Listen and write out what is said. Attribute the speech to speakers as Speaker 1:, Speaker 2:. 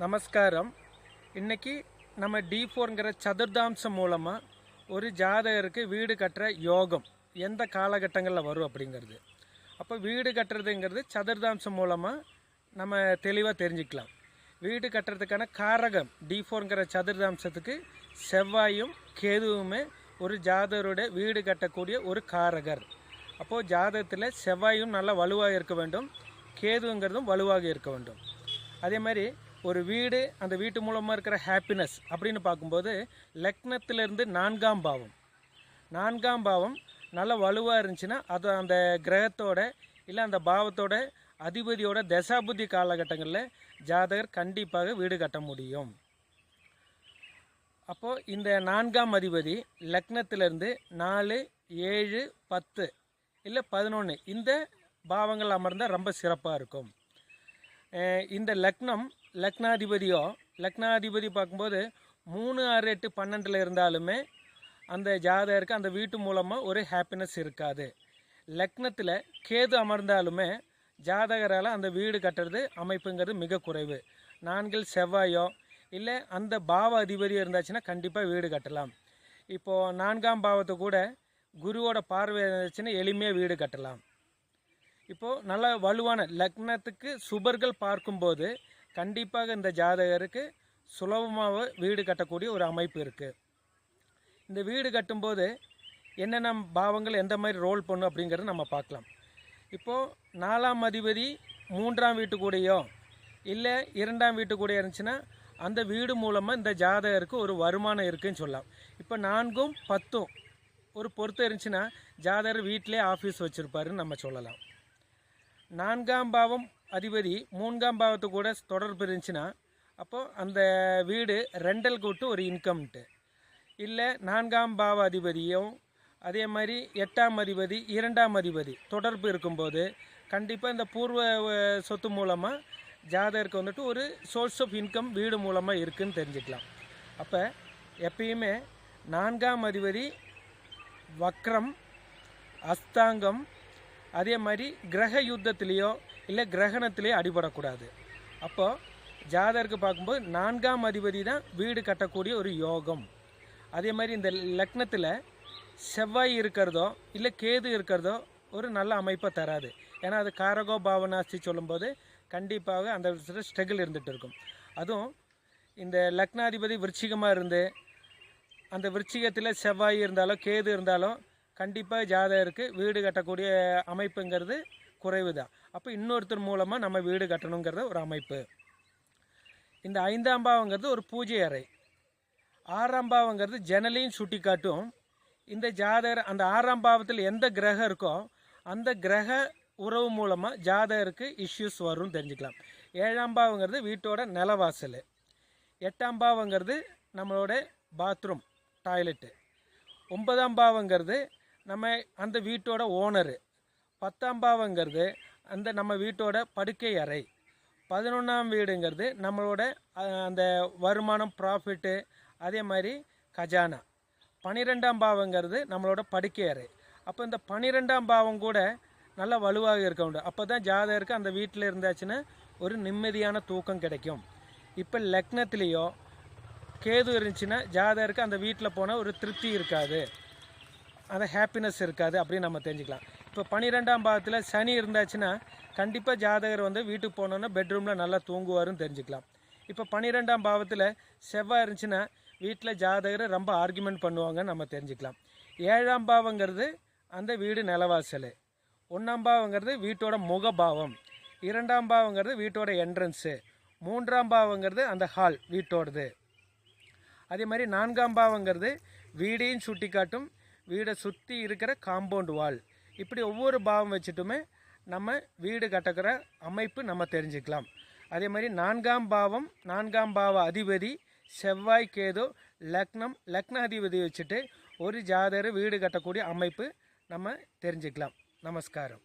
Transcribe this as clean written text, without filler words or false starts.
Speaker 1: நமஸ்காரம். இன்னைக்கு நம்ம D4ங்கிற சதுர்தாம்சம் மூலமாக ஒரு ஜாதகருக்கு வீடு கட்டுற யோகம் எந்த காலகட்டங்களில் வரும் அப்படிங்கிறது. அப்போ வீடு கட்டுறதுங்கிறது சதுர்தாம்சம் மூலமாக நம்ம தெளிவாக தெரிஞ்சுக்கலாம். வீடு கட்டுறதுக்கான காரகம் D4ங்கிற சதுர்தாம்சத்துக்கு செவ்வாயும் கேதுவுமே ஒரு ஜாதகரோட வீடு கட்டக்கூடிய ஒரு காரகர். அப்போது ஜாதகத்தில் செவ்வாயும் நல்லா வலுவாக இருக்க வேண்டும், கேதுங்கிறதும் வலுவாக இருக்க வேண்டும். அதே மாதிரி ஒரு வீடு, அந்த வீட்டு மூலமாக இருக்கிற ஹாப்பினஸ் அப்படின்னு பார்க்கும்போது லக்னத்திலிருந்து நான்காம் பாவம் நல்ல வலுவாக இருந்துச்சுன்னா அது அந்த கிரகத்தோட இல்லை அந்த பாவத்தோட அதிபதியோட தசாபுத்தி காலகட்டங்களில் ஜாதகர் கண்டிப்பாக வீடு கட்ட முடியும். அப்போது இந்த நான்காம் அதிபதி லக்னத்திலிருந்து 4, 7, 10 இல்லை 11 இந்த பாவங்கள் அமர்ந்தால் ரொம்ப சிறப்பாக இருக்கும். இந்த லக்னாதிபதி பார்க்கும்போது 3, 6, 8, 12 இருந்தாலுமே அந்த ஜாதகருக்கு அந்த வீட்டு மூலமாக ஒரு ஹாப்பினஸ் இருக்காது. லக்னத்தில் கேது அமர்ந்தாலுமே ஜாதகரால் அந்த வீடு கட்டுறது அமைப்புங்கிறது மிக குறைவு. 4 செவ்வாயோ இல்லை அந்த பாவ அதிபதியோ இருந்தாச்சுன்னா கண்டிப்பாக வீடு கட்டலாம். இப்போது 4ஆம் பாவத்தை கூட குருவோட பார்வை இருந்துச்சுன்னா எளிமையாக வீடு கட்டலாம். இப்போது நல்ல வலுவான லக்னத்துக்கு சுபர்கள் பார்க்கும்போது கண்டிப்பாக இந்த ஜாதகருக்கு சுலபமாக வீடு கட்டக்கூடிய ஒரு அமைப்பு இருக்குது. இந்த வீடு கட்டும்போது என்னென்ன பாவங்கள் எந்த மாதிரி ரோல் பண்ணும் அப்படிங்கிறத நம்ம பார்க்கலாம். இப்போது 4ஆம் அதிபதி 3ஆம் வீட்டு கூடயோ இல்லை 2ஆம் வீட்டு கூட இருந்துச்சுன்னா அந்த வீடு மூலமாக இந்த ஜாதகருக்கு ஒரு வருமானம் இருக்குதுன்னு சொல்லலாம். இப்போ 4ம் 10ம் ஒரு பொறுத்து இருந்துச்சுன்னா ஜாதகர் வீட்டிலே ஆஃபீஸ் வச்சுருப்பாருன்னு நம்ம சொல்லலாம். 4ஆம் பாவம் அதிபதி 3ஆம் பாவத்து கூட தொடர்பு இருந்துச்சுன்னா அப்போது அந்த வீடு ரெண்டலுக்கு விட்டு ஒரு இன்கம்ட்டு இல்லை 4ஆம் பாவ அதிபதியும் அதே மாதிரி 8ஆம் அதிபதி 2ஆம் அதிபதி தொடர்பு இருக்கும்போது கண்டிப்பாக இந்த பூர்வ சொத்து மூலமாக ஜாதகருக்கு வந்துட்டு ஒரு சோர்ஸ் ஆஃப் இன்கம் வீடு மூலமாக இருக்குதுன்னு தெரிஞ்சுக்கலாம். அப்போ எப்பயுமே 4ஆம் அதிபதி வக்ரம், அஸ்தாங்கம், அதே மாதிரி கிரக யுத்தத்திலேயோ இல்லை கிரகணத்திலேயோ அடிபடக்கூடாது. அப்போது ஜாதகருக்கு பார்க்கும்போது 4ஆம் அதிபதி தான் வீடு கட்டக்கூடிய ஒரு யோகம். அதே மாதிரி இந்த லக்னத்தில் செவ்வாய் இருக்கிறதோ இல்லை கேது இருக்கிறதோ ஒரு நல்ல அமைப்பை தராது. ஏன்னா அது காரகோ பாவனாஸ்தி சொல்லும்போது கண்டிப்பாக அந்த ஸ்ட்ரகிள் இருந்துகிட்டு இருக்கும். அதுவும் இந்த லக்னாதிபதி விருச்சிகமாக இருந்து அந்த விருச்சிகத்தில் செவ்வாய் இருந்தாலோ கேது இருந்தாலோ கண்டிப்பாக ஜாதகருக்கு வீடு கட்டக்கூடிய அமைப்புங்கிறது குறைவு தான். அப்போ இன்னொருத்தர் மூலமாக நம்ம வீடு கட்டணுங்கிறத ஒரு அமைப்பு. இந்த 5ஆம் பாவங்கிறது ஒரு பூஜை அறை. 6ஆம் பாவங்கிறது ஜன்னலையும் சுட்டி காட்டும். இந்த ஜாதகர் அந்த 6ஆம் பாவத்தில் எந்த கிரகம் இருக்கோ அந்த கிரக உறவு மூலமாக ஜாதகருக்கு இஷ்யூஸ் வரும்னு தெரிஞ்சுக்கலாம். 7ஆம் பாவங்கிறது வீட்டோட நிலவாசல். 8ஆம் பாவங்கிறது நம்மளோட பாத்ரூம், டாய்லெட்டு. 9ஆம் பாவங்கிறது நம்ம அந்த வீட்டோட ஓனரு. 10ஆம் பாவங்கிறது அந்த நம்ம வீட்டோட படுக்கை அறை. 11ஆம் வீடுங்கிறது நம்மளோட அந்த வருமானம், ப்ராஃபிட்டு, அதே மாதிரி கஜானா. 12ஆம் பாவங்கிறது நம்மளோட படுக்கை அறை. அப்போ இந்த 12ஆம் பாவம் கூட நல்லா வலுவாக இருக்க வேண்டும். அப்போ தான் ஜாதகருக்கு அந்த வீட்டில் இருந்தாச்சுன்னா ஒரு நிம்மதியான தூக்கம் கிடைக்கும். இப்போ லக்னத்துலேயோ கேது இருந்துச்சுன்னா ஜாதகருக்கு அந்த வீட்டில் போனால் ஒரு திருப்தி இருக்காது, அந்த ஹாப்பினஸ் இருக்காது அப்படின்னு நம்ம தெரிஞ்சுக்கலாம். இப்போ 12ஆம் பாவத்தில் சனி இருந்தாச்சுன்னா கண்டிப்பாக ஜாதகர் வந்து வீட்டுக்கு போனோன்னா பெட்ரூமில் நல்லா தூங்குவாருன்னு தெரிஞ்சுக்கலாம். இப்போ 12ஆம் பாவத்தில் செவ்வாய் இருந்துச்சுன்னா வீட்டில் ஜாதகர் ரொம்ப ஆர்குமெண்ட் பண்ணுவாங்கன்னு நம்ம தெரிஞ்சுக்கலாம். 7ஆம் பாவங்கிறது அந்த வீடு நிலவாசல். 1ஆம் பாவங்கிறது வீட்டோட முகபாவம். 2ஆம் பாவங்கிறது வீட்டோட என்ட்ரன்ஸு. 3ஆம் பாவங்கிறது அந்த ஹால் வீட்டோடது. அதே மாதிரி 4ஆம் பாவங்கிறது வீடையும் சுட்டி காட்டும், வீடை சுற்றி இருக்கிற காம்பவுண்ட் வால். இப்படி ஒவ்வொரு பாவம் வச்சுட்டுமே நம்ம வீடு கட்டுக்கிற அமைப்பு நம்ம தெரிஞ்சுக்கலாம். அதே மாதிரி 4ஆம் பாவம், 4ஆம் பாவ அதிபதி செவ்வாய் கேது லக்னாதிபதி வச்சுட்டு ஒரு ஜாதகர் வீடு கட்டக்கூடிய அமைப்பு நம்ம தெரிஞ்சுக்கலாம். நமஸ்காரம்.